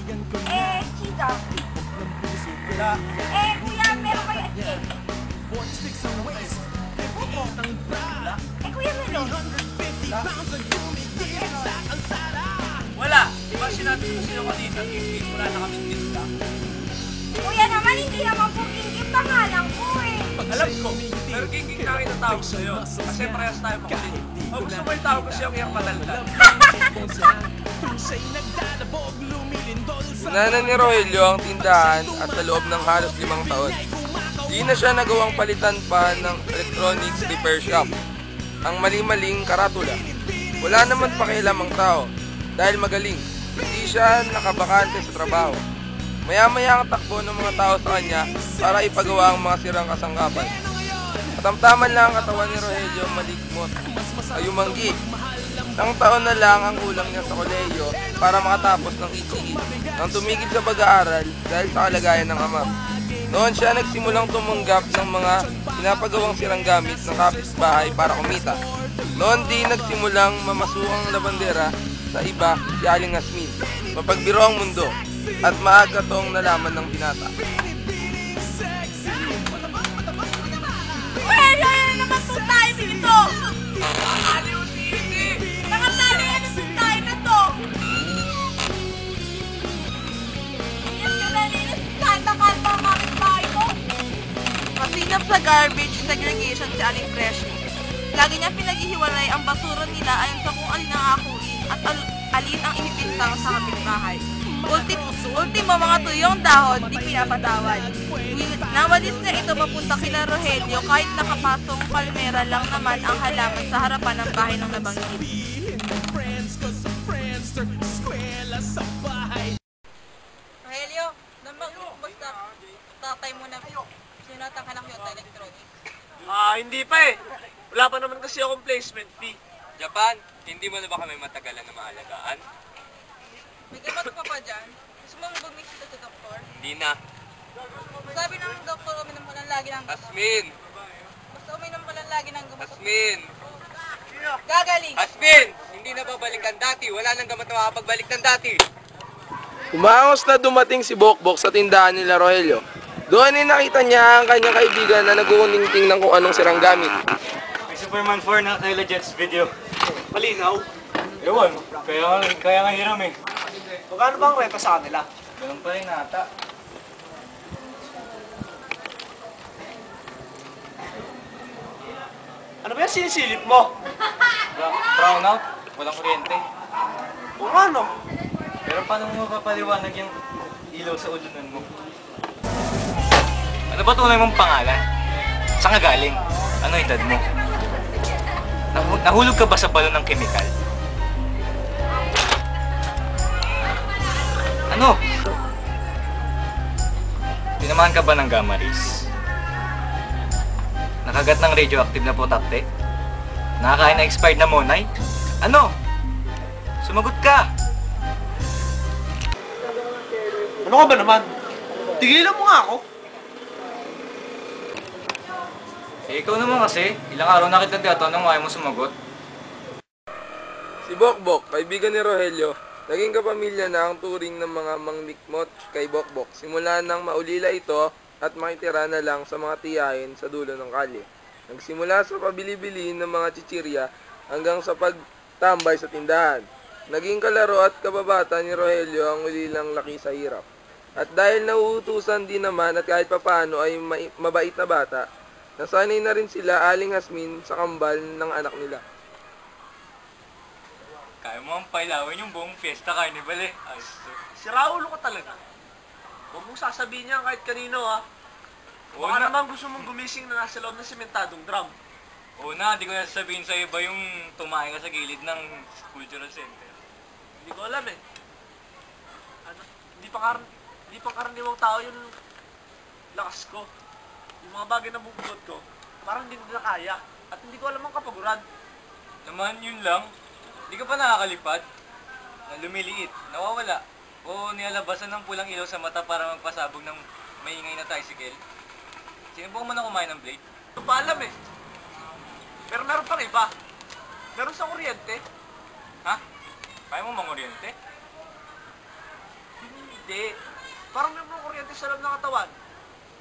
Eh, chika. Eh, kuya, meron kayo escape. Eh, kuya, meron. Wala! Diba sinabi ko sa'yo kanina, king wala na kaming tinda. Kuya naman, hindi naman po king pangalan ko eh. Alam ko, pero king na kita tawag sa'yo. Kasi parehas tayo makulit. O gusto mo yung tawag ko sa'yo kaya madaldal. Inanan ni Rogelio ang tindahan at sa loob ng halos 5 taon. Di na siya nagawang palitan pa ng electronics repair shop. Ang mali-maling karatula. Wala naman pakialam ang tao dahil magaling. Hindi siya nakabakante sa trabaho. Maya-maya ang takbo ng mga tao sa kanya para ipagawa ang mga sirang kasangkapan. Katamtaman lang ang katawan ni Rogelio maligmot ay umanggi. Isang taon na lang ang kulang niya sa kolehiyo para makatapos ng ECE nang tumigil sa pag-aaral dahil sa kalagayan ng ama. Noon siya nagsimulang tumanggap ng mga pinapagawang sirang gamit ng kapitbahay para kumita. Noon din nagsimulang mamasuang labandera sa iba si Aling Asmin. Mapagbiro ang mundo at maaga tong nalaman ng binata. Well, ano naman po tayo dito? Aliw City! Nakasali ano po tayo na to? Iyan ka nalinis tayo nakalpa ang kapitbahay ko. Masinap sa garbage segregation si Aling Freshie. Lagi niya pinaghihiwalay ang basura nila ayon sa kung alin ang akuin at alin ang inipintang sa kapitbahay. Ultimo mga tuyong dahon, di pinapatawad. Nawalis na ito papunta kila Rogelio kahit nakapasong palmera lang naman ang halaman sa harapan ng bahay ng nabanggit. Rogelio, basta tatay mo na sinatang ka ng Kyoto Electronics. Hindi pa eh. Wala pa naman kasi akong placement fee. Japan, hindi mo na ba kami matagalan na maalagaan? May gamot pa pa dyan? Gusto mo bumisita sa doktor? Hindi na. Sabi ng doktor, uminom mo lang lagi ng gamot. Asmin! Basta uminom mo lang lagi ng gamot. Asmin! Gagaling! Asmin! Hindi na babalik ang dati. Wala nang gamot na makapagbalik ng dati. Umangos na dumating si Bokbok sa tindahan nila Rogelio. Doon ay nakita niya ang kanyang kaibigan na nag-uuningting ng kung anong sirang gamit. May Superman 4 na Kayla Jets video. Malinaw? Ewan, kaya nga hiram eh. Magkano ba ang renta sa kanila? Ganun pa rin ata. Ano ba yung sinisilip mo? Brown out, walang kuryente. O ano? Pero paano mo mapapaliwanag yung ilaw sa ulunan mo? Ano ba tunay mong pangalan? Saan ka galing? Ano edad mo? Nahulog ka ba sa balon ng kemikal? Ano? Tinamaan ka ba ng gamma rays? Nakagat ng radioactive na potakte? Nakakain na expired na monay? Ano? Sumagot ka! Ano ka ba naman? Tigilan mo nga ako. Eh, ikaw naman kasi, ilang araw na kita tinatanong ayaw mo sumagot. Si Bokbok, kaibigan ni Rogelio, naging kapamilya na ang turing ng mga mangmikmot kay Bokbok. Simula nang maulila ito at makitira na lang sa mga tiyahin sa dulo ng kalye. Nagsimula sa pabili-bili ng mga chichirya hanggang sa pagtambay sa tindahan. Naging kalaro at kababata ni Rogelio ang ulilang laki sa hirap. At dahil nauutusan din naman at kahit papaano ay mabait na bata, nasanay na rin sila Aling Asmin sa kambal ng anak nila. Kaya mo ang pailawin yung buong fiesta carnival eh. Si Raulo ka talaga. Huwag mong sasabihin niya kahit kanino ha. Baka naman gusto mong gumising na nasa loob ng sementadong drum. Una, di ko na sabihin sa iba yung tumahin ka sa gilid ng cultural center. Hindi ko alam eh. Ano, hindi pa karaniwang tao yung lakas ko. Yung mga bagay na bubugot ko, parang hindi nila kaya. At hindi ko alam ang kapaguran. Naman yun lang. Di ka pa nakakalipad? Na lumiliit, nawawala. O nilalabasan ng pulang ilaw sa mata para magpasabog ng maingay na tricycle. Sinubukan mo na kumain ng blade? Hindi ko pa alam eh. Pero meron pang iba. Meron sa kuryente. Ha? Kaya mo manguryente? Hindi. Parang may kuryente sa loob ng katawan.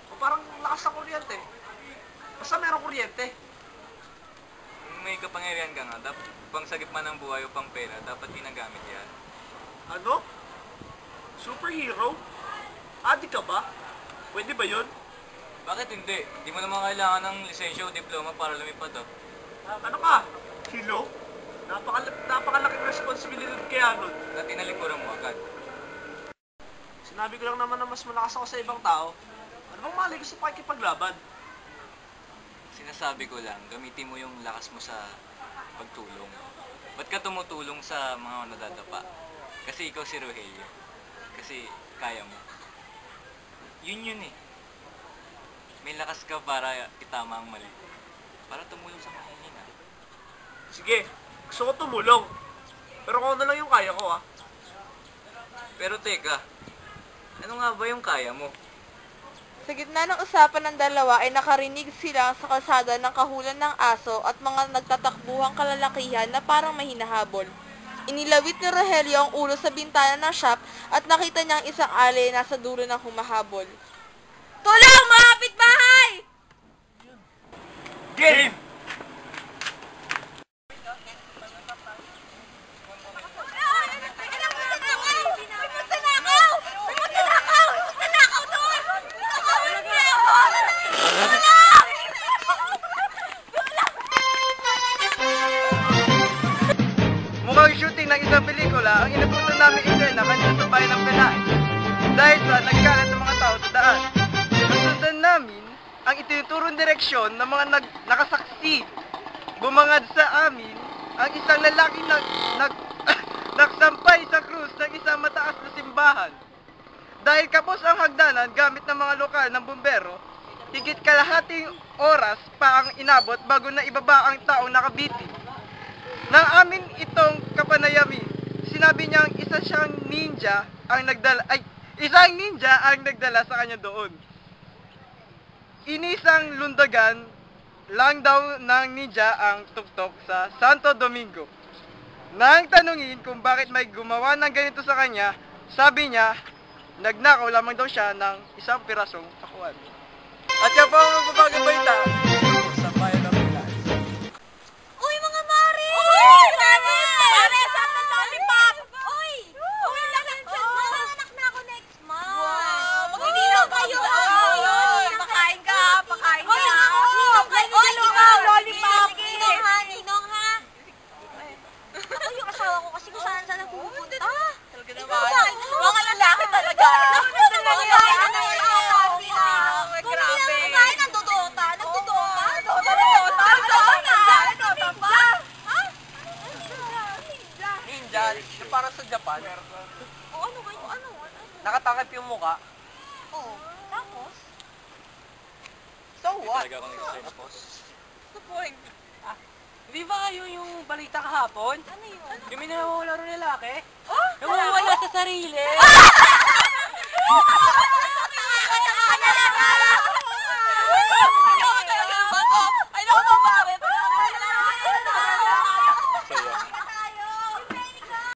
O parang lakas ng kuryente. Basta merong kuryente. Kung may kapangyarihan ka nga, pang sagip man ng buhay o pang pera, dapat ginagamit yan. Ano? Superhero? Adik ka ba? Pwede ba yun? Bakit hindi? Hindi mo naman kailangan ng lisensya o diploma para lumipad, oh. Ano ka? Hilo? Napakalaking responsibilidad kaya nun. Na tinalikuran mo agad. Sinabi ko lang naman na mas malakas ako sa ibang tao. Ano bang mali ko sa pakikipaglaban? Sinasabi ko lang, gamitin mo yung lakas mo sa pagtulong. Ba't ka tumutulong sa mga nadadapa? Kasi ikaw si Rogelio. Kasi kaya mo. Yun eh. May lakas ka para itama ang mali. Para tumulong sa mahihina. Sige, gusto ko tumulong. Pero kung ano lang yung kaya ko, ha? Pero teka, ano nga ba yung kaya mo? Sa gitna ng usapan ng dalawa ay nakarinig sila sa kalsada ng kahulan ng aso at mga nagtatakbuhang kalalakihan na parang may hinahabol. Inilawit ni Rogelio ang ulo sa bintana ng shop at nakita niya ang isang alay na nasa dulo ng humahabol. Tulong, mga kapitbahay! Game! Mukhang shooting ng isang pelikula ang inabutan namin eksena kanina sa bayan ng Pelaez. Dahil sa nagkalat ng mga tao sa daan. Nasundan namin ang itinuturong direksyon ng mga nakasaksi. Bumangad sa amin ang isang lalaki nagsampay sa krus ng isang mataas na simbahan. Dahil kapos ang hagdanan gamit ng mga lokal ng bumbero, higit kalahating oras pa ang inabot bago na ibaba ang taong nakabiti. Nang amin itong kapanayami, sinabi niyang isang ninja ang nagdala sa kanya doon. Inisang lundagan lang daw ng ninja ang tuktok sa Santo Domingo. Nang tanungin kung bakit may gumawa ng ganito sa kanya, sabi niya, nagnakaw lamang daw siya ng isang pirasong pakuan. At yan po ang magbabagong balita dito sa bayan ng Pilas. Uy, mga Mari! Uy! Mari, saan ng lollipop? Uy! Uy, anak na ako next month. Wow! Mag-inom kayo! Pakain ka! Pakain ka! Uy, lollipop! Ninong ha! Ninong ha! Ako yung asawa ko kasi kung saan nagpupunta. Talaga naman. Mga lalaki talaga. Kung hindi na kumain, nagdodota. Ninja, yung para sa Japan, Ano? nakatakip yung muka. Oh, tapos? So what? Talaga akong nag-expose. The point. Di ba kayo yung balita kahapon? Ano yun? Yung may nawawala rin lalaki? Nawawala sa sarili!